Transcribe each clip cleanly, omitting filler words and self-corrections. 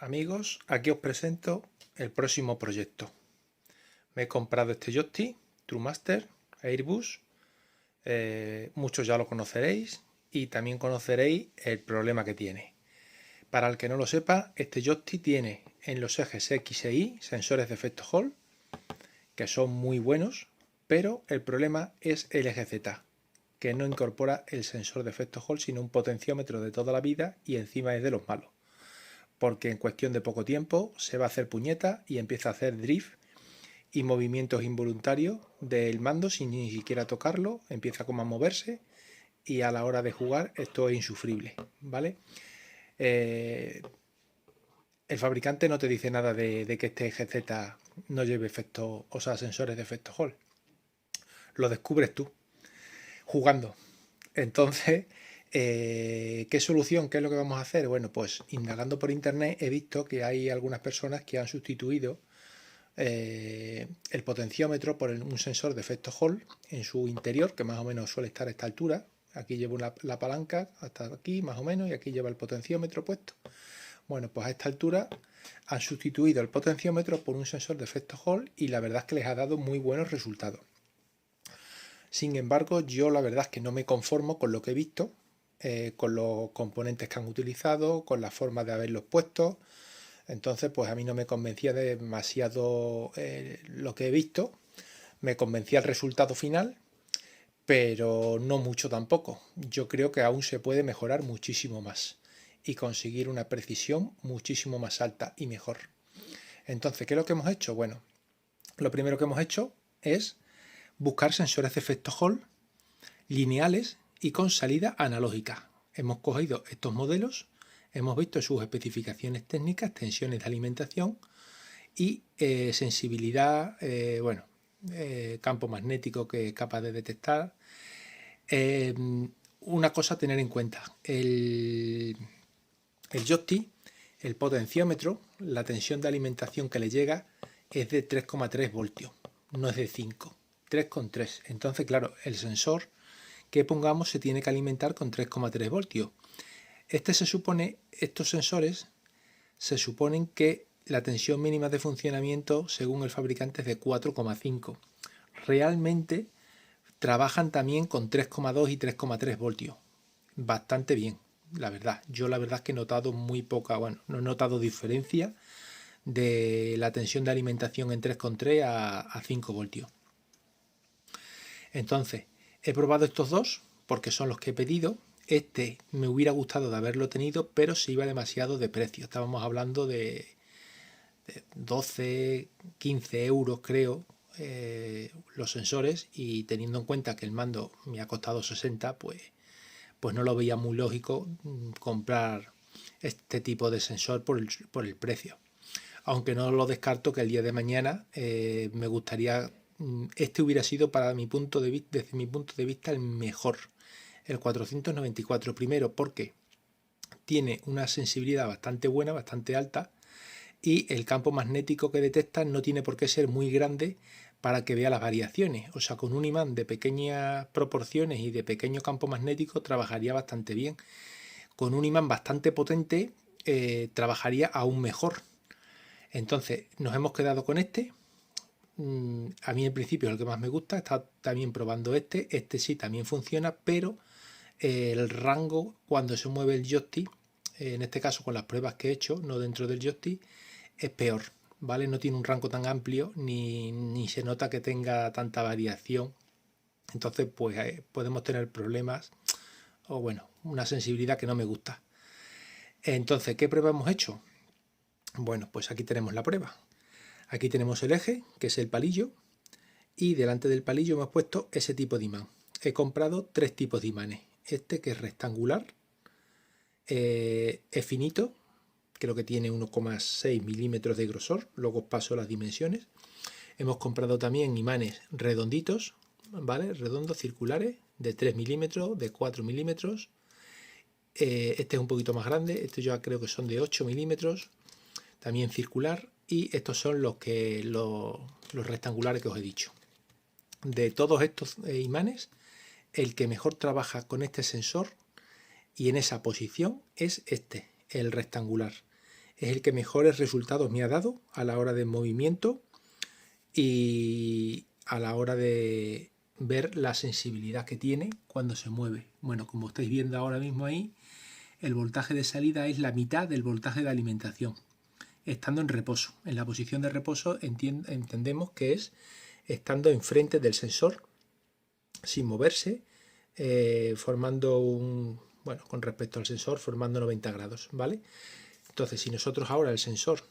Amigos, aquí os presento el próximo proyecto. Me he comprado este joystick, TrueMaster Airbus. Muchos ya lo conoceréis y también conoceréis el problema que tiene. Para el que no lo sepa, este joystick tiene en los ejes X e Y sensores de efecto Hall, que son muy buenos, pero el problema es el eje Z, que no incorpora el sensor de efecto Hall, sino un potenciómetro de toda la vida y encima es de los malos. Porque en cuestión de poco tiempo se va a hacer puñeta y empieza a hacer drift y movimientos involuntarios del mando sin ni siquiera tocarlo, empieza como a moverse y a la hora de jugar esto es insufrible, ¿vale? El fabricante no te dice nada de que este eje Z no lleve efecto, o sea, sensores de efecto Hall. Lo descubres tú jugando. Entonces, ¿qué solución? ¿Qué es lo que vamos a hacer? Bueno, pues indagando por internet he visto que hay algunas personas que han sustituido el potenciómetro por un sensor de efecto Hall en su interior, que más o menos suele estar a esta altura. Aquí llevo la palanca hasta aquí más o menos y aquí lleva el potenciómetro puesto. Bueno, pues a esta altura han sustituido el potenciómetro por un sensor de efecto Hall y la verdad es que les ha dado muy buenos resultados. Sin embargo, yo la verdad es que no me conformo con lo que he visto, con los componentes que han utilizado, con la forma de haberlos puesto. Entonces, pues a mí no me convencía demasiado lo que he visto. Me convencía el resultado final, pero no mucho tampoco. Yo creo que aún se puede mejorar muchísimo más y conseguir una precisión muchísimo más alta y mejor. Entonces, ¿qué es lo que hemos hecho? Bueno, lo primero que hemos hecho es buscar sensores de efecto Hall lineales y con salida analógica. Hemos cogido estos modelos, hemos visto sus especificaciones técnicas, tensiones de alimentación y sensibilidad, campo magnético que es capaz de detectar. Una cosa a tener en cuenta, el joystick, el potenciómetro, la tensión de alimentación que le llega es de 3,3 voltios, no es de 5, 3,3. Entonces, claro, el sensor que pongamos se tiene que alimentar con 3,3 voltios. Estos sensores se suponen que la tensión mínima de funcionamiento según el fabricante es de 4,5. Realmente trabajan también con 3,2 y 3,3 voltios. Bastante bien, la verdad. Yo la verdad es que he notado muy poca, no he notado diferencia de la tensión de alimentación en 3,3 a 5 voltios. Entonces, he probado estos dos porque son los que he pedido. Este me hubiera gustado de haberlo tenido, pero se iba demasiado de precio. Estábamos hablando de 12, 15 euros creo los sensores, y teniendo en cuenta que el mando me ha costado 60, pues no lo veía muy lógico comprar este tipo de sensor por el precio. Aunque no lo descarto que el día de mañana me gustaría, este hubiera sido desde mi punto de vista el mejor, el 494. Primero porque tiene una sensibilidad bastante buena, bastante alta, y el campo magnético que detecta no tiene por qué ser muy grande para que vea las variaciones. O sea, con un imán de pequeñas proporciones y de pequeño campo magnético trabajaría bastante bien. Con un imán bastante potente trabajaría aún mejor. Entonces nos hemos quedado con este. A mí en principio es el que más me gusta. He estado también probando este. Este sí también funciona, pero el rango cuando se mueve el joystick, en este caso con las pruebas que he hecho, no dentro del joystick, es peor, ¿vale? No tiene un rango tan amplio ni se nota que tenga tanta variación. Entonces, pues podemos tener problemas o una sensibilidad que no me gusta. Entonces, ¿qué prueba hemos hecho? Bueno, pues aquí tenemos la prueba. Aquí tenemos el eje, que es el palillo, y delante del palillo hemos puesto ese tipo de imán. He comprado 3 tipos de imanes. Este, que es rectangular, es finito, creo que tiene 1,6 milímetros de grosor, luego os paso las dimensiones. Hemos comprado también imanes redonditos, ¿vale? Redondos, circulares, de 3 milímetros, de 4 milímetros. Este es un poquito más grande, este yo creo que son de 8 milímetros, también circular, y estos son los rectangulares que os he dicho. De todos estos imanes, el que mejor trabaja con este sensor y en esa posición es este, el rectangular. es el que mejores resultados me ha dado a la hora de movimiento y a la hora de ver la sensibilidad que tiene cuando se mueve. Bueno, como estáis viendo ahora mismo ahí, el voltaje de salida es la mitad del voltaje de alimentación, estando en reposo. En la posición de reposo entendemos que es estando enfrente del sensor, sin moverse, formando bueno, con respecto al sensor, formando 90 grados, ¿vale? Entonces, si nosotros ahora el sensor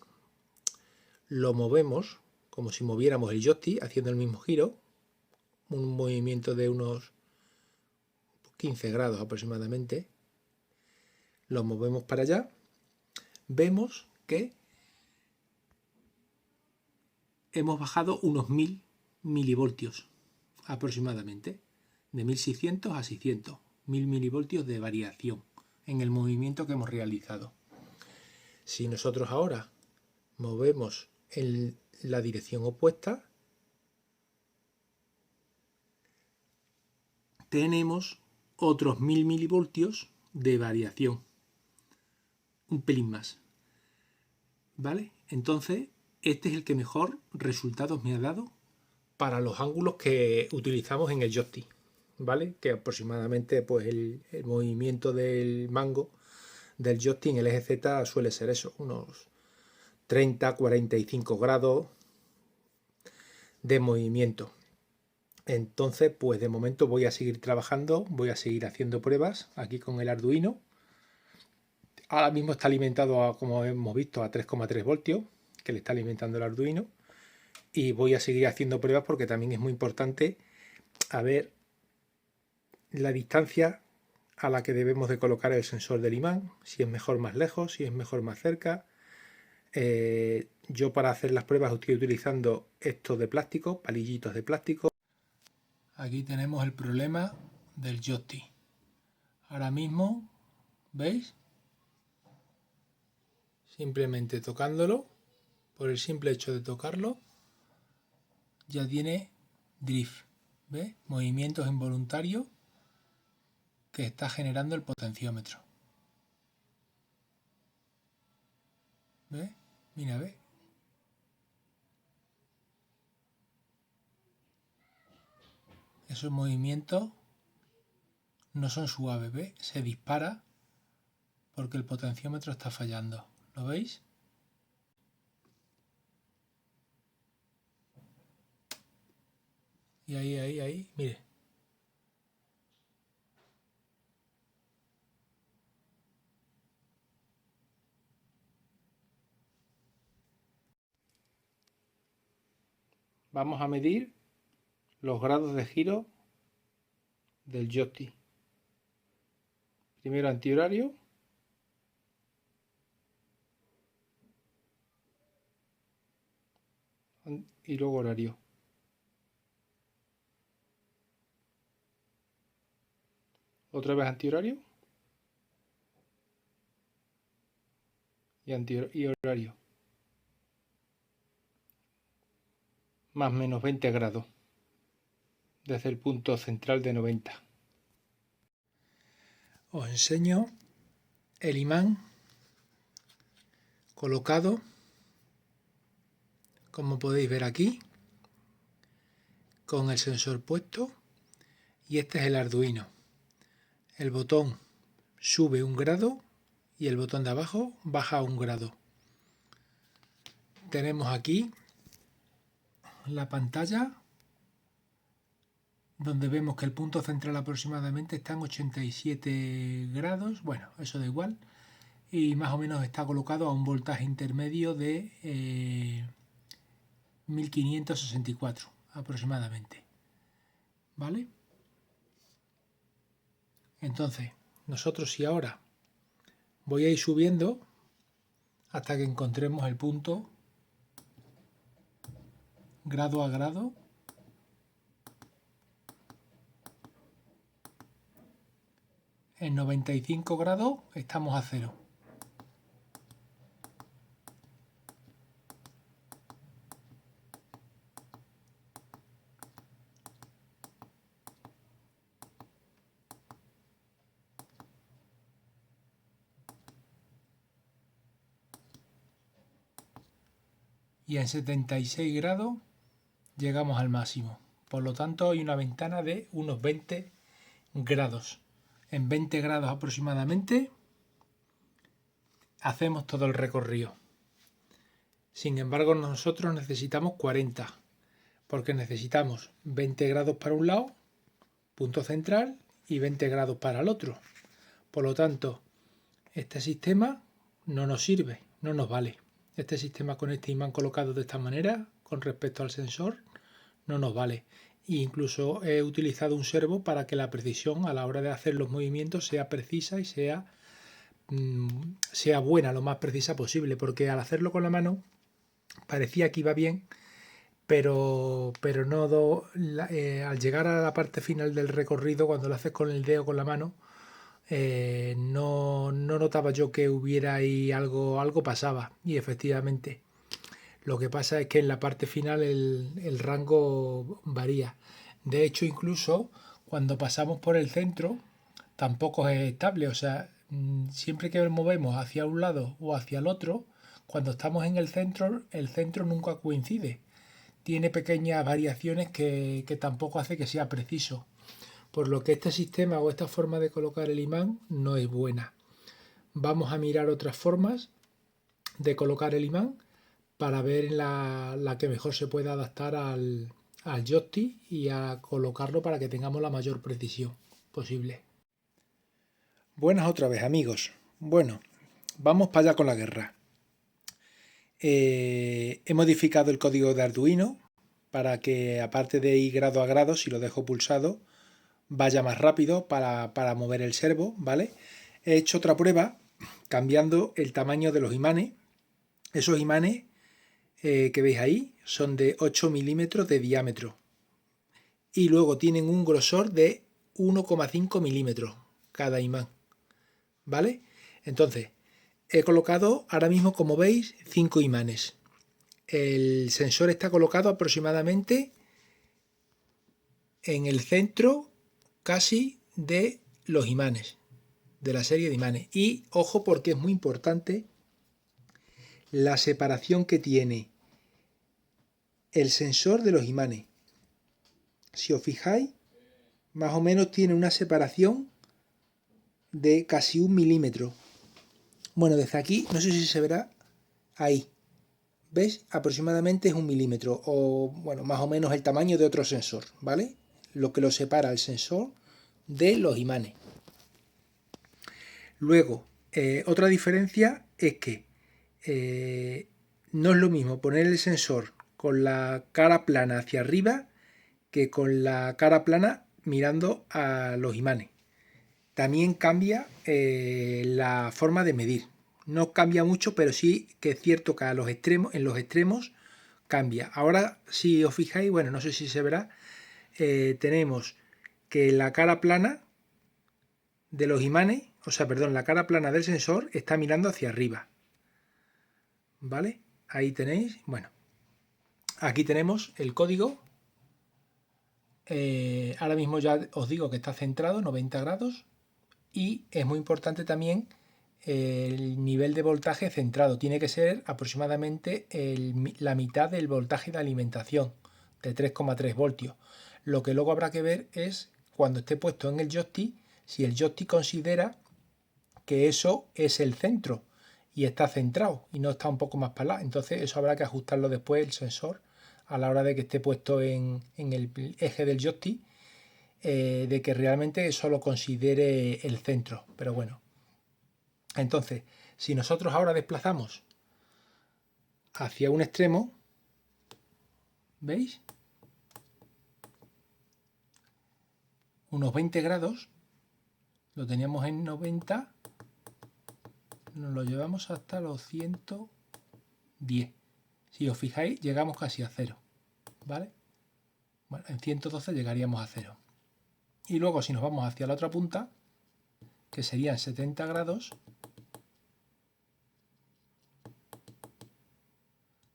lo movemos como si moviéramos el joystick, haciendo el mismo giro, un movimiento de unos 15 grados aproximadamente, lo movemos para allá, vemos que hemos bajado unos 1000 milivoltios aproximadamente, de 1600 a 600, 1000 milivoltios de variación en el movimiento que hemos realizado. Si nosotros ahora movemos en la dirección opuesta, tenemos otros 1000 milivoltios de variación, un pelín más, ¿vale? Entonces, este es el que mejor resultados me ha dado para los ángulos que utilizamos en el joystick, ¿vale? Que aproximadamente pues el movimiento del mango del joystick en el eje Z suele ser eso, unos 30-45 grados de movimiento. Entonces, pues de momento voy a seguir trabajando, voy a seguir haciendo pruebas aquí con el Arduino. Ahora mismo está alimentado, como hemos visto, a 3,3 voltios, que le está alimentando el Arduino. Y voy a seguir haciendo pruebas porque también es muy importante a ver la distancia a la que debemos de colocar el sensor del imán, si es mejor más lejos, si es mejor más cerca. Yo para hacer las pruebas estoy utilizando estos de plástico, palillitos de plástico. Aquí tenemos el problema del joystick. Ahora mismo, ¿veis? Simplemente tocándolo, por el simple hecho de tocarlo, ya tiene drift, ¿ves? Movimientos involuntarios que está generando el potenciómetro. ¿Ves? Mira, ¿ves? Esos movimientos no son suaves, ¿ves? Se dispara porque el potenciómetro está fallando. ¿Lo veis? Y ahí, mire. Vamos a medir los grados de giro del joystick. Primero antihorario. Y luego horario. Otra vez antihorario. Y horario. Más menos 20 grados. Desde el punto central de 90. Os enseño el imán colocado, como podéis ver aquí, con el sensor puesto, y este es el Arduino. El botón sube 1 grado y el botón de abajo baja 1 grado. Tenemos aquí la pantalla donde vemos que el punto central aproximadamente está en 87 grados, bueno, eso da igual, y más o menos está colocado a un voltaje intermedio de 1564 aproximadamente, ¿vale? Entonces, nosotros si ahora voy a ir subiendo hasta que encontremos el punto grado a grado. En 95 grados estamos a 0. y en 76 grados llegamos al máximo. Por lo tanto hay una ventana de unos 20 grados. En 20 grados aproximadamente hacemos todo el recorrido. Sin embargo, nosotros necesitamos 40, porque necesitamos 20 grados para un lado, punto central, y 20 grados para el otro. Por lo tanto, este sistema no nos sirve, no nos vale. Este sistema con este imán colocado de esta manera, con respecto al sensor, no nos vale. E incluso he utilizado un servo para que la precisión a la hora de hacer los movimientos sea precisa y sea buena, lo más precisa posible, porque al hacerlo con la mano parecía que iba bien, pero no al llegar a la parte final del recorrido, cuando lo haces con el dedo, con la mano, no notaba yo que hubiera ahí algo pasaba, y efectivamente lo que pasa es que en la parte final el rango varía. De hecho, incluso cuando pasamos por el centro tampoco es estable, o sea, siempre que movemos hacia un lado o hacia el otro, cuando estamos en el centro nunca coincide. Tiene pequeñas variaciones que tampoco hace que sea preciso. Por lo que este sistema o esta forma de colocar el imán no es buena. Vamos a mirar otras formas de colocar el imán para ver la que mejor se pueda adaptar al joystick y a colocarlo para que tengamos la mayor precisión posible. Buenas otra vez, amigos. Bueno, vamos para allá con la guerra. He modificado el código de Arduino para que, aparte de ir grado a grado, si lo dejo pulsado, vaya más rápido para mover el servo, ¿vale? He hecho otra prueba cambiando el tamaño de los imanes. Esos imanes que veis ahí son de 8 milímetros de diámetro y luego tienen un grosor de 1,5 milímetros cada imán, ¿vale? Entonces, he colocado ahora mismo, como veis, 5 imanes. El sensor está colocado aproximadamente en el centro casi de los imanes, de la serie de imanes. Y ojo, porque es muy importante la separación que tiene el sensor de los imanes. Si os fijáis, más o menos tiene una separación de casi 1 milímetro. Bueno, desde aquí, no sé si se verá, ahí. ¿Ves? Aproximadamente es 1 milímetro, o bueno, más o menos el tamaño de otro sensor, ¿vale? Lo que lo separa el sensor de los imanes. Luego, otra diferencia es que no es lo mismo poner el sensor con la cara plana hacia arriba que con la cara plana mirando a los imanes. También cambia la forma de medir. No cambia mucho, pero sí que es cierto que en los extremos cambia. Ahora, si os fijáis, bueno, no sé si se verá, tenemos que la cara plana de los imanes, o sea, perdón, la cara plana del sensor está mirando hacia arriba. ¿Vale? Ahí tenéis, bueno, aquí tenemos el código. Ahora mismo ya os digo que está centrado 90 grados y es muy importante también el nivel de voltaje centrado. Tiene que ser aproximadamente la mitad del voltaje de alimentación, de 3,3 voltios. Lo que luego habrá que ver es, cuando esté puesto en el joystick, si el joystick considera que eso es el centro y está centrado y no está un poco más para allá. Entonces eso habrá que ajustarlo después el sensor a la hora de que esté puesto en el eje del joystick, de que realmente eso lo considere el centro. Pero bueno, entonces si nosotros ahora desplazamos hacia un extremo, ¿veis? Unos 20 grados, lo teníamos en 90, nos lo llevamos hasta los 110. Si os fijáis, llegamos casi a cero, ¿vale? Bueno, en 112 llegaríamos a cero. Y luego, si nos vamos hacia la otra punta, que serían 70 grados,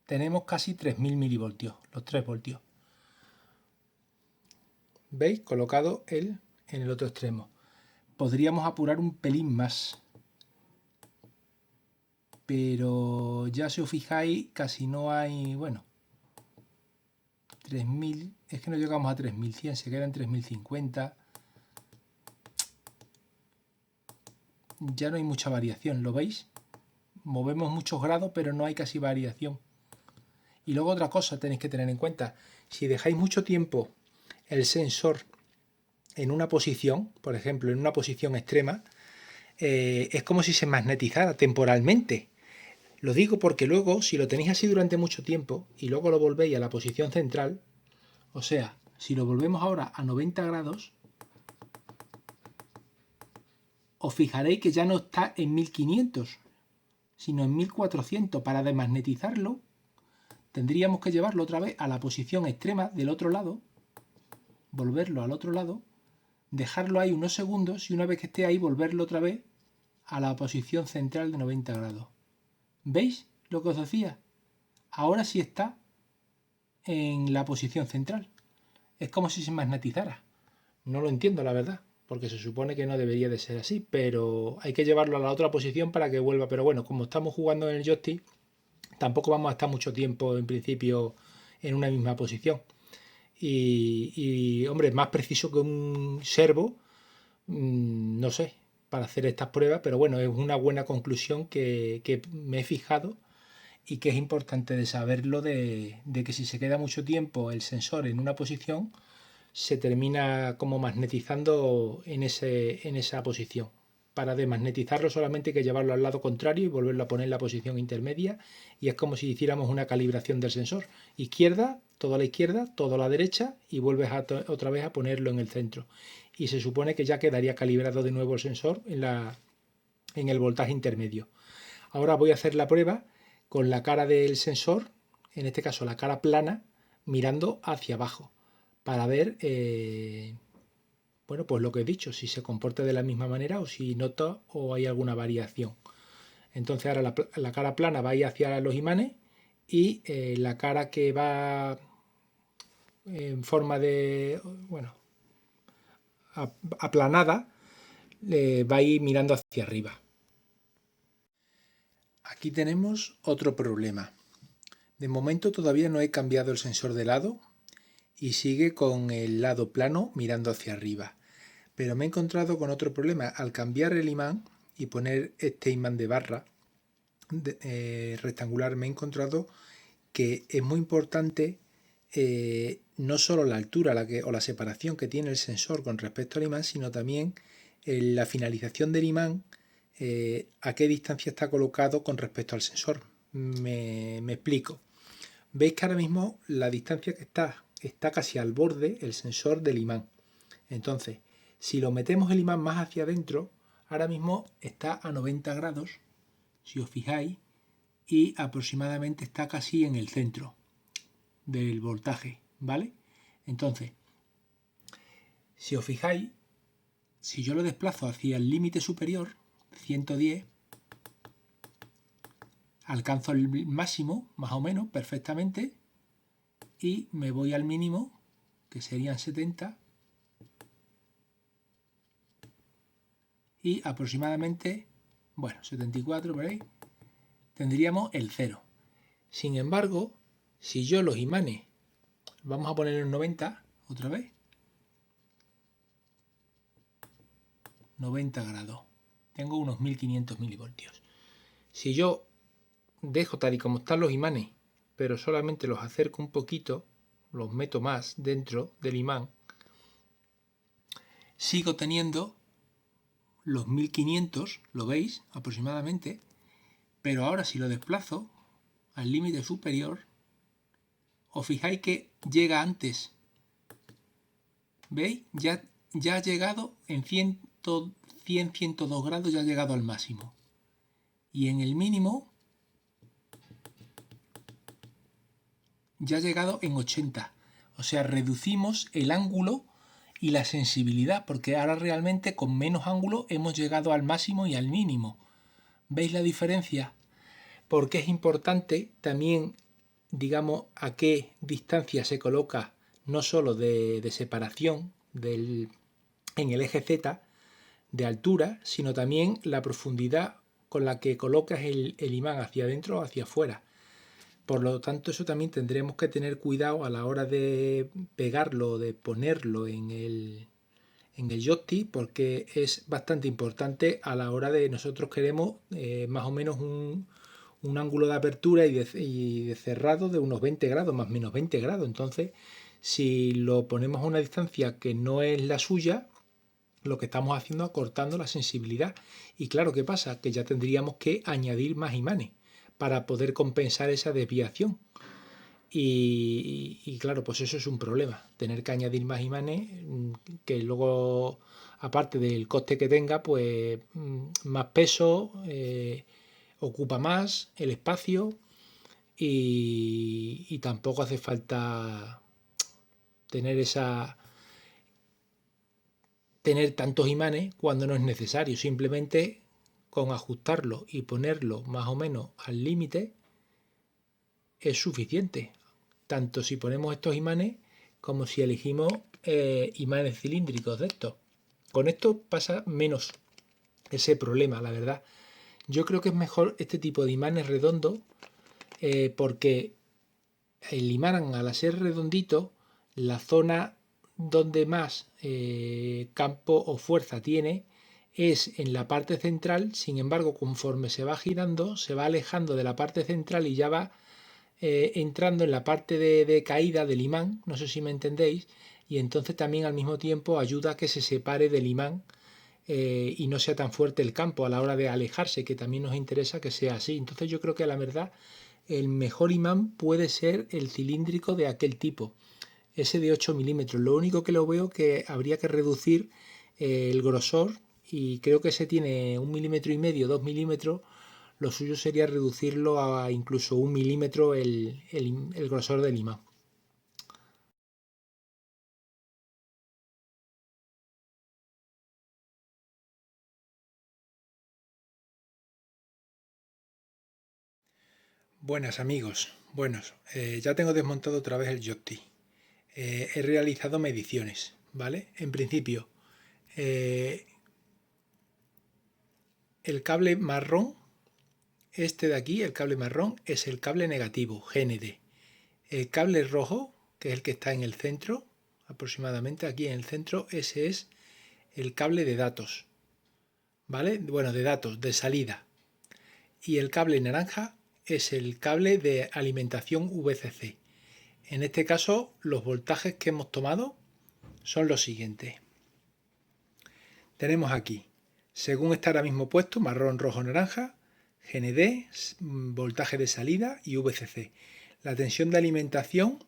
tenemos casi 3000 milivoltios, los 3 voltios. ¿Veis? Colocado en el otro extremo. Podríamos apurar un pelín más. pero ya si os fijáis casi no hay, bueno, 3000, es que no llegamos a 3100, se queda en 3050. Ya no hay mucha variación, ¿lo veis? Movemos muchos grados, pero no hay casi variación. Y luego otra cosa tenéis que tener en cuenta, si dejáis mucho tiempo el sensor en una posición, por ejemplo, en una posición extrema, es como si se magnetizara temporalmente. Lo digo porque luego, si lo tenéis así durante mucho tiempo y luego lo volvéis a la posición central, o sea, si lo volvemos ahora a 90 grados, os fijaréis que ya no está en 1500, sino en 1400. Para desmagnetizarlo, tendríamos que llevarlo otra vez a la posición extrema del otro lado, volverlo al otro lado, dejarlo ahí unos segundos y una vez que esté ahí, volverlo otra vez a la posición central de 90 grados. ¿Veis lo que os decía? Ahora sí está en la posición central. Es como si se magnetizara. No lo entiendo, la verdad, porque se supone que no debería de ser así, pero hay que llevarlo a la otra posición para que vuelva. Pero bueno, como estamos jugando en el joystick, tampoco vamos a estar mucho tiempo en principio en una misma posición. Y hombre, más preciso que un servo, no sé, para hacer estas pruebas, pero bueno, es una buena conclusión que me he fijado y que es importante de saberlo de que si se queda mucho tiempo el sensor en una posición, se termina como magnetizando en esa posición. Para desmagnetizarlo solamente hay que llevarlo al lado contrario y volverlo a poner en la posición intermedia y es como si hiciéramos una calibración del sensor. Izquierda, todo a la izquierda, todo a la derecha y vuelves otra vez a ponerlo en el centro. Y se supone que ya quedaría calibrado de nuevo el sensor en el voltaje intermedio. Ahora voy a hacer la prueba con la cara del sensor, en este caso la cara plana, mirando hacia abajo para ver, bueno, pues lo que he dicho, si se comporta de la misma manera o si nota o hay alguna variación. Entonces ahora la cara plana va a ir hacia los imanes y la cara que va en forma de, bueno, aplanada, va a ir mirando hacia arriba. Aquí tenemos otro problema. De momento todavía no he cambiado el sensor de lado y sigue con el lado plano mirando hacia arriba. Pero me he encontrado con otro problema. Al cambiar el imán y poner este imán de barra rectangular, me he encontrado que es muy importante no solo la altura o la separación que tiene el sensor con respecto al imán, sino también la finalización del imán, a qué distancia está colocado con respecto al sensor. Me explico. Veis que ahora mismo la distancia que está casi al borde el sensor del imán. Entonces, si lo metemos el imán más hacia adentro, ahora mismo está a 90 grados, si os fijáis, y aproximadamente está casi en el centro del voltaje, ¿vale? Entonces, si os fijáis, si yo lo desplazo hacia el límite superior, 110, alcanzo el máximo, más o menos, perfectamente, y me voy al mínimo, que serían 70, y aproximadamente, bueno, 74 por ahí, tendríamos el 0. Sin embargo, si yo los imanes, vamos a poner en 90 otra vez, 90 grados, tengo unos 1500 milivoltios. Si yo dejo tal y como están los imanes, pero solamente los acerco un poquito, los meto más dentro del imán, sigo teniendo los 1500, lo veis aproximadamente, pero ahora si lo desplazo al límite superior, os fijáis que llega antes. ¿Veis? Ya ha llegado en 100-102 grados, ya ha llegado al máximo. Y en el mínimo ya ha llegado en 80. O sea, reducimos el ángulo y la sensibilidad, porque ahora realmente con menos ángulo hemos llegado al máximo y al mínimo. ¿Veis la diferencia? Porque es importante también, digamos, a qué distancia se coloca, no solo de separación en el eje Z de altura, sino también la profundidad con la que colocas el imán hacia adentro o hacia afuera. Por lo tanto, eso también tendremos que tener cuidado a la hora de pegarlo, de ponerlo en el joystick, porque es bastante importante a la hora de nosotros queremos más o menos un ángulo de apertura y de cerrado de unos 20 grados, más o menos 20 grados. Entonces, si lo ponemos a una distancia que no es la suya, lo que estamos haciendo es acortando la sensibilidad. Y claro, ¿qué pasa? Que ya tendríamos que añadir más imanes para poder compensar esa desviación. Y claro, pues eso es un problema, tener que añadir más imanes que luego, aparte del coste que tenga, pues más peso, ocupa más el espacio y tampoco hace falta tener tener tantos imanes cuando no es necesario. Simplemente con ajustarlo y ponerlo más o menos al límite es suficiente. Tanto si ponemos estos imanes como si elegimos imanes cilíndricos de estos. Con esto pasa menos ese problema, la verdad. Yo creo que es mejor este tipo de imanes redondos porque el imán, al ser redondito, la zona donde más campo o fuerza tiene es en la parte central. Sin embargo, conforme se va girando, se va alejando de la parte central y ya va entrando en la parte de caída del imán, no sé si me entendéis, y entonces también al mismo tiempo ayuda a que se separe del imán y no sea tan fuerte el campo a la hora de alejarse, que también nos interesa que sea así. Entonces yo creo que la verdad el mejor imán puede ser el cilíndrico de aquel tipo, ese de 8 milímetros. Lo único que lo veo que habría que reducir el grosor, y creo que ese tiene 1,5 milímetros, 2 milímetros. Lo suyo sería reducirlo a incluso 1 milímetro el grosor del imán. Buenas amigos, buenos, ya tengo desmontado otra vez el joystick. He realizado mediciones, ¿vale? En principio, eh, el cable marrón, este de aquí, el cable marrón, es el cable negativo, GND. El cable rojo, que es el que está en el centro, aproximadamente aquí en el centro, ese es el cable de datos, ¿vale? Bueno, de datos, de salida. Y el cable naranja es el cable de alimentación VCC. En este caso, los voltajes que hemos tomado son los siguientes. Tenemos aquí, según está ahora mismo puesto, marrón, rojo, naranja, GND, voltaje de salida y VCC. La tensión de alimentación,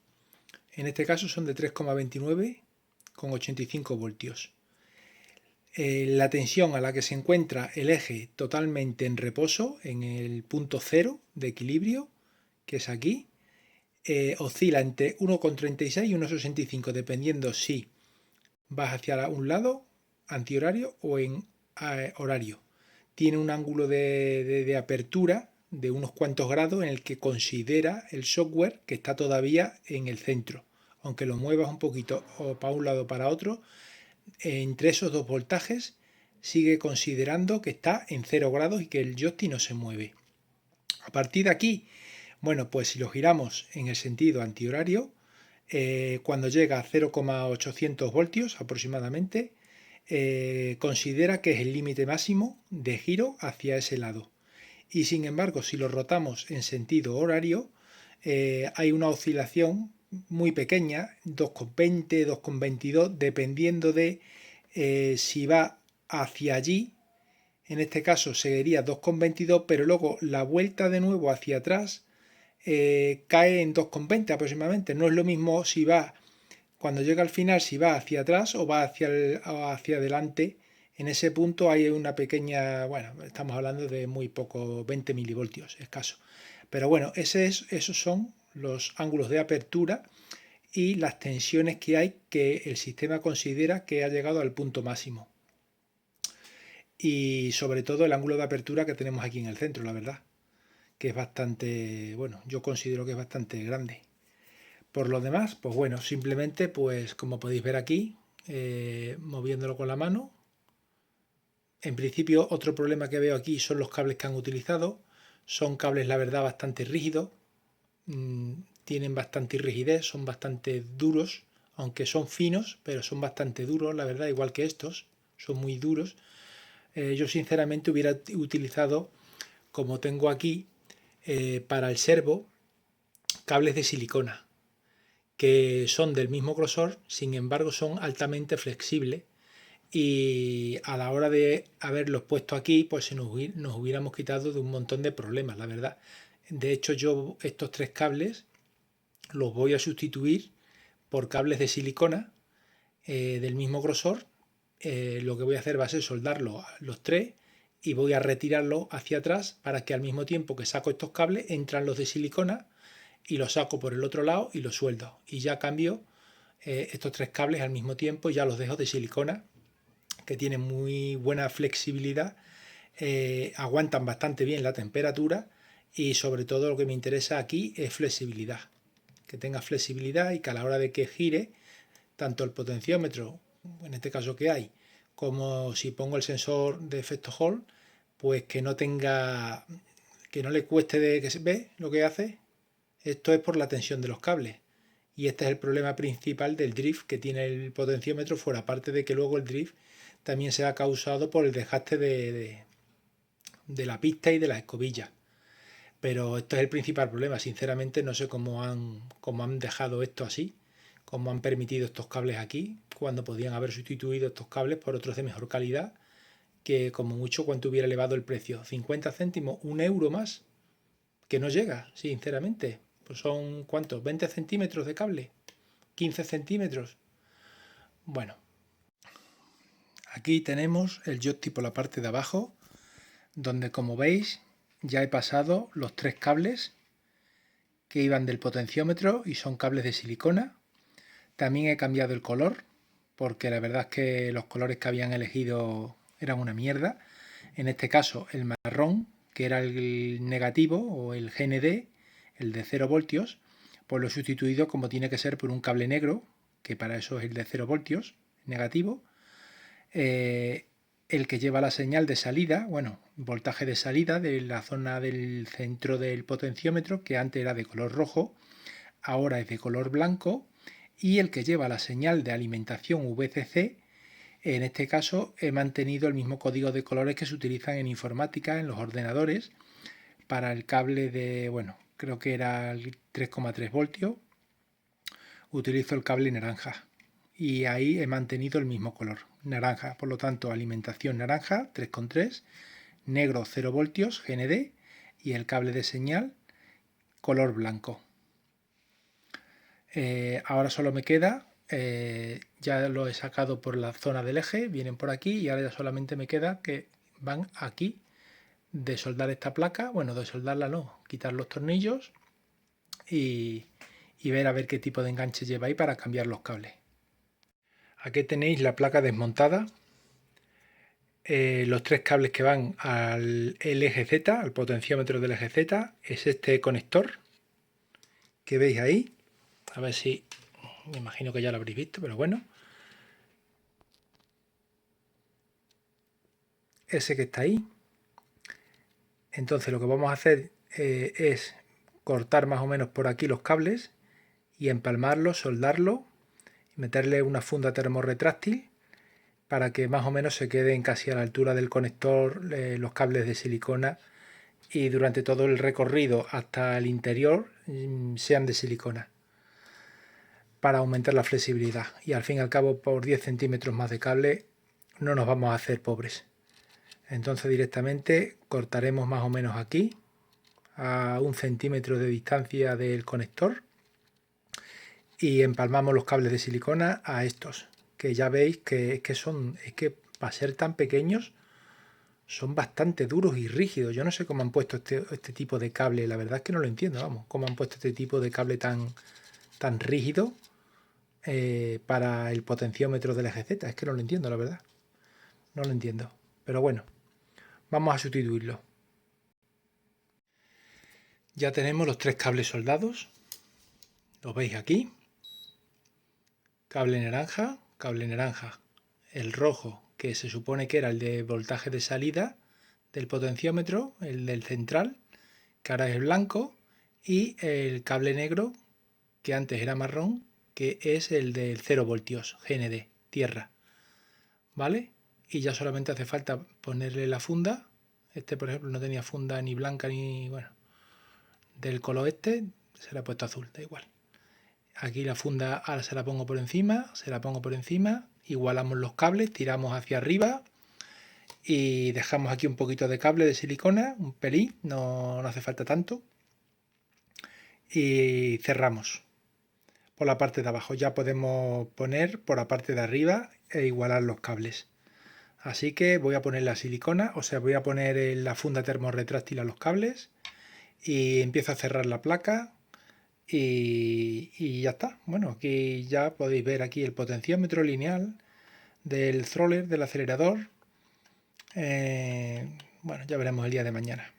en este caso, son de 3,29 con 85 voltios. La tensión a la que se encuentra el eje totalmente en reposo, en el punto cero de equilibrio, que es aquí, oscila entre 1,36 y 1,65, dependiendo si vas hacia un lado, antihorario, o en horario. Tiene un ángulo de apertura de unos cuantos grados en el que considera el software que está todavía en el centro. Aunque lo muevas un poquito o para un lado o para otro, entre esos dos voltajes sigue considerando que está en 0 grados y que el joystick no se mueve. A partir de aquí, bueno, pues si lo giramos en el sentido antihorario, cuando llega a 0,800 voltios aproximadamente, considera que es el límite máximo de giro hacia ese lado. Y sin embargo, si lo rotamos en sentido horario, hay una oscilación muy pequeña, 2,20, 2,22, dependiendo de si va hacia allí. En este caso sería 2,22, pero luego la vuelta de nuevo hacia atrás cae en 2,20 aproximadamente. No es lo mismo si va, cuando llega al final, si va hacia atrás o va hacia adelante. En ese punto hay una pequeña, bueno, estamos hablando de muy poco, 20 milivoltios escaso. Pero bueno, esos son los ángulos de apertura y las tensiones que hay que el sistema considera que ha llegado al punto máximo. Y sobre todo el ángulo de apertura que tenemos aquí en el centro, la verdad, que es bastante, bueno, yo considero que es bastante grande. Por lo demás, pues bueno, simplemente, pues como podéis ver aquí, moviéndolo con la mano, En principio, otro problema que veo aquí son los cables que han utilizado. Son cables, la verdad, bastante rígidos. Tienen bastante rigidez, son bastante duros, aunque son finos, pero son bastante duros, la verdad, igual que estos, son muy duros. Yo sinceramente hubiera utilizado, como tengo aquí, para el servo, cables de silicona, que son del mismo grosor, sin embargo son altamente flexibles y a la hora de haberlos puesto aquí, pues nos hubiéramos quitado de un montón de problemas, la verdad. De hecho, yo estos tres cables los voy a sustituir por cables de silicona del mismo grosor. Lo que voy a hacer va a ser soldarlos los tres y voy a retirarlos hacia atrás para que al mismo tiempo que saco estos cables entran los de silicona y los saco por el otro lado y los sueldo. Y ya cambio estos tres cables al mismo tiempo, ya los dejo de silicona, que tienen muy buena flexibilidad, aguantan bastante bien la temperatura y sobre todo lo que me interesa aquí es flexibilidad. Que tenga flexibilidad y que a la hora de que gire, tanto el potenciómetro, en este caso que hay, como si pongo el sensor de efecto Hall, pues que no tenga, que no le cueste de que se ve lo que hace. Esto es por la tensión de los cables. Y este es el problema principal del drift que tiene el potenciómetro, fuera aparte de que luego el drift también se ha causado por el desgaste de la pista y de las escobillas. Pero esto es el principal problema. Sinceramente no sé cómo han dejado esto así, cómo han permitido estos cables aquí, cuando podían haber sustituido estos cables por otros de mejor calidad, que como mucho cuánto hubiera elevado el precio. 50 céntimos, 1 euro más, que no llega, sinceramente. Pues son, ¿cuántos? 20 centímetros de cable, 15 centímetros. Bueno, aquí tenemos el joystick por la parte de abajo, donde como veis ya he pasado los tres cables que iban del potenciómetro y son cables de silicona. También he cambiado el color, porque la verdad es que los colores que habían elegido eran una mierda. En este caso el marrón, que era el negativo o el GND, el de 0 voltios, pues lo he sustituido como tiene que ser por un cable negro, que para eso es el de 0 voltios, negativo. El que lleva la señal de salida, bueno, voltaje de salida de la zona del centro del potenciómetro, que antes era de color rojo, ahora es de color blanco, y el que lleva la señal de alimentación VCC, en este caso he mantenido el mismo código de colores que se utilizan en informática, en los ordenadores, para el cable de, bueno, creo que era el 3,3 voltios, utilizo el cable naranja y ahí he mantenido el mismo color, naranja, por lo tanto alimentación naranja 3,3, negro 0 voltios GND y el cable de señal color blanco. Ahora solo me queda, ya lo he sacado por la zona del eje, vienen por aquí y ahora ya solamente me queda que van aquí de soldar esta placa, bueno, de soldarla no, quitar los tornillos y ver a ver qué tipo de enganche lleva ahí para cambiar los cables. Aquí tenéis la placa desmontada, los tres cables que van al eje Z, al potenciómetro del eje Z, es este conector que veis ahí, a ver si, me imagino que ya lo habréis visto, pero bueno, ese que está ahí. Entonces lo que vamos a hacer es cortar más o menos por aquí los cables y empalmarlos, soldarlos, meterle una funda termorretráctil para que más o menos se queden casi a la altura del conector los cables de silicona y durante todo el recorrido hasta el interior sean de silicona para aumentar la flexibilidad y al fin y al cabo por 10 centímetros más de cable no nos vamos a hacer pobres. Entonces directamente cortaremos más o menos aquí a 1 centímetro de distancia del conector y empalmamos los cables de silicona a estos, que ya veis que para ser tan pequeños son bastante duros y rígidos. Yo no sé cómo han puesto este tipo de cable, la verdad es que no lo entiendo, vamos, cómo han puesto este tipo de cable tan rígido para el potenciómetro del eje Z, es que no lo entiendo, la verdad, no lo entiendo, pero bueno, vamos a sustituirlo. Ya tenemos los tres cables soldados, los veis aquí, cable naranja, el rojo que se supone que era el de voltaje de salida del potenciómetro, el del central, que ahora es blanco, y el cable negro, que antes era marrón, que es el del 0 voltios, GND, tierra. ¿Vale? Y ya solamente hace falta ponerle la funda. Este, por ejemplo, no tenía funda ni blanca ni, bueno, del color este, se la he puesto azul, da igual. Aquí la funda ahora se la pongo por encima, igualamos los cables, tiramos hacia arriba y dejamos aquí un poquito de cable de silicona, un pelín, no hace falta tanto. Y cerramos por la parte de abajo. Ya podemos poner por la parte de arriba e igualar los cables. Así que voy a poner la silicona, o sea, voy a poner la funda termorretráctil a los cables y empiezo a cerrar la placa y ya está. Bueno, aquí ya podéis ver aquí el potenciómetro lineal del throtter, del acelerador. Bueno, ya veremos el día de mañana.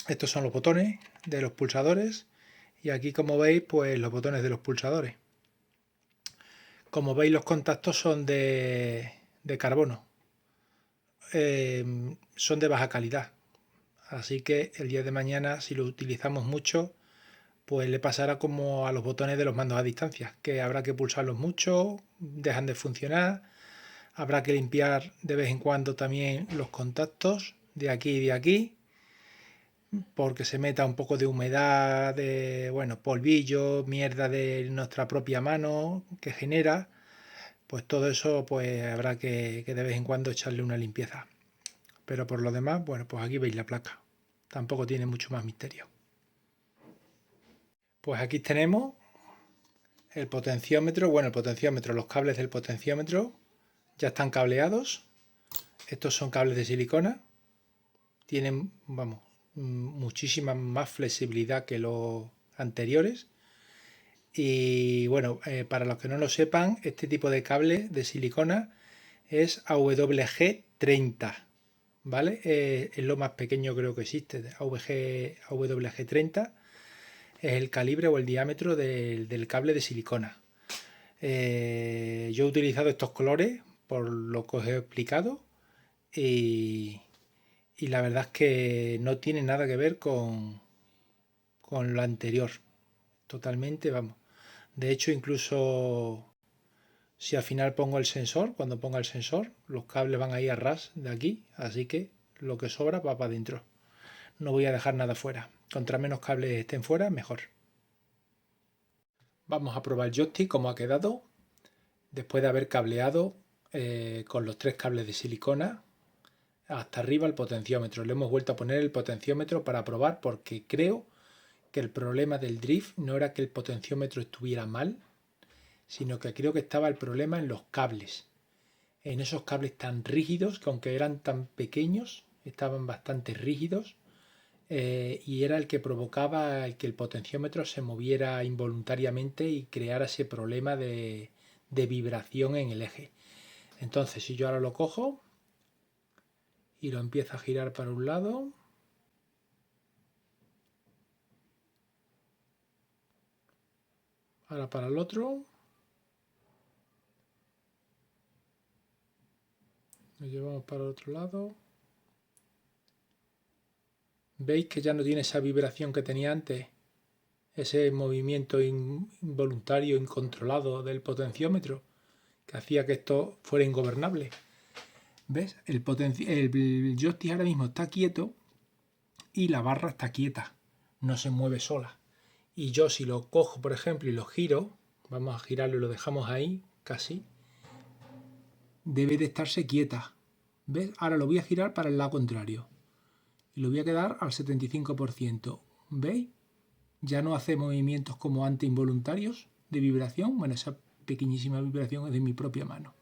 Estos son los botones de los pulsadores y aquí, como veis, pues los botones de los pulsadores. Como veis, los contactos son de carbono. Son de baja calidad, así que el día de mañana, si lo utilizamos mucho, pues le pasará como a los botones de los mandos a distancia, que habrá que pulsarlos mucho, dejan de funcionar, habrá que limpiar de vez en cuando también los contactos de aquí y de aquí, porque se meta un poco de humedad, de, bueno, polvillo, mierda de nuestra propia mano que genera. Pues todo eso pues habrá que de vez en cuando echarle una limpieza. Pero por lo demás, bueno, pues aquí veis la placa. Tampoco tiene mucho más misterio. Pues aquí tenemos el potenciómetro. Bueno, el potenciómetro, los cables del potenciómetro ya están cableados. Estos son cables de silicona. Tienen, vamos, muchísima más flexibilidad que los anteriores. Y bueno, para los que no lo sepan, este tipo de cable de silicona es AWG30, ¿vale? Es lo más pequeño creo que existe, AWG30 es el calibre o el diámetro del cable de silicona. Yo he utilizado estos colores por lo que os he explicado y la verdad es que no tiene nada que ver con lo anterior, totalmente, vamos. De hecho, incluso si al final pongo el sensor, cuando ponga el sensor, los cables van a ir a ras de aquí, así que lo que sobra va para adentro. No voy a dejar nada fuera. Contra menos cables estén fuera, mejor. Vamos a probar el joystick, cómo ha quedado, después de haber cableado con los 3 cables de silicona hasta arriba el potenciómetro. Le hemos vuelto a poner el potenciómetro para probar, porque creo que el problema del drift no era que el potenciómetro estuviera mal, sino que creo que estaba el problema en los cables, en esos cables tan rígidos, que aunque eran tan pequeños, estaban bastante rígidos, y era el que provocaba el que el potenciómetro se moviera involuntariamente y creara ese problema de vibración en el eje. Entonces, si yo ahora lo cojo y lo empiezo a girar para un lado, ahora para el otro, lo llevamos para el otro lado, veis que ya no tiene esa vibración que tenía antes, ese movimiento involuntario, incontrolado del potenciómetro, que hacía que esto fuera ingobernable. ¿Ves? El joystick ahora mismo está quieto y la barra está quieta, no se mueve sola. Y yo, si lo cojo, por ejemplo, y lo giro, vamos a girarlo y lo dejamos ahí, casi, debe de estarse quieta. ¿Ves? Ahora lo voy a girar para el lado contrario y lo voy a quedar al 75%. ¿Veis? Ya no hace movimientos como antes involuntarios de vibración. Bueno, esa pequeñísima vibración es de mi propia mano,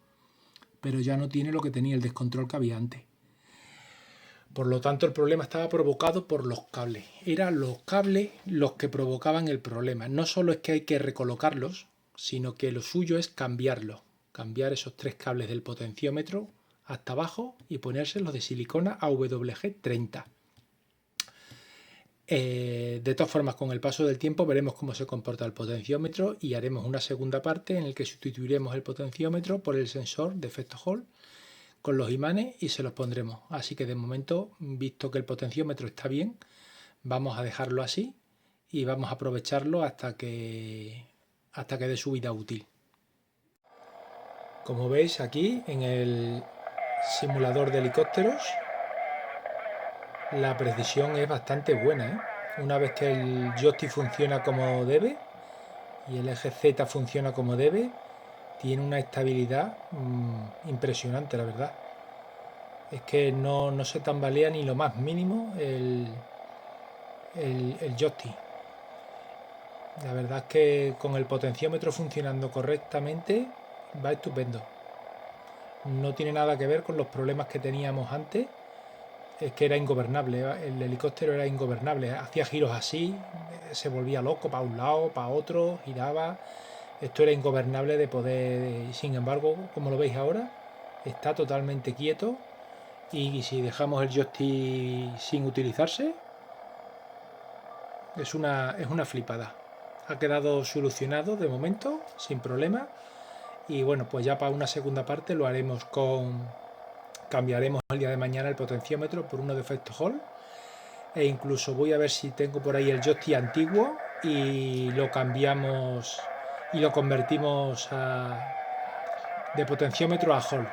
pero ya no tiene lo que tenía el descontrol que había antes. Por lo tanto, el problema estaba provocado por los cables. Eran los cables los que provocaban el problema. No solo es que hay que recolocarlos, sino que lo suyo es cambiarlos. Cambiar esos 3 cables del potenciómetro hasta abajo y ponérselos de silicona AWG30. De todas formas, con el paso del tiempo veremos cómo se comporta el potenciómetro y haremos una segunda parte en la que sustituiremos el potenciómetro por el sensor de efecto Hall, con los imanes y se los pondremos. Así que de momento, visto que el potenciómetro está bien, vamos a dejarlo así y vamos a aprovecharlo hasta que dé su vida útil. Como veis aquí en el simulador de helicópteros, la precisión es bastante buena, ¿eh? Una vez que el joystick funciona como debe y el eje Z funciona como debe, tiene una estabilidad impresionante, la verdad. Es que no se tambalea ni lo más mínimo el joystick. La verdad es que con el potenciómetro funcionando correctamente va estupendo. No tiene nada que ver con los problemas que teníamos antes. Es que era ingobernable, el helicóptero era ingobernable, hacía giros así, se volvía loco para un lado, para otro, giraba. Esto era ingobernable de poder, sin embargo, como lo veis ahora, está totalmente quieto y si dejamos el joystick sin utilizarse, es una flipada. Ha quedado solucionado de momento, sin problema. Y bueno, pues ya para una segunda parte lo haremos cambiaremos el día de mañana el potenciómetro por uno de efecto Hall. E incluso voy a ver si tengo por ahí el joystick antiguo y lo cambiamos y lo convertimos de potenciómetro a Hall.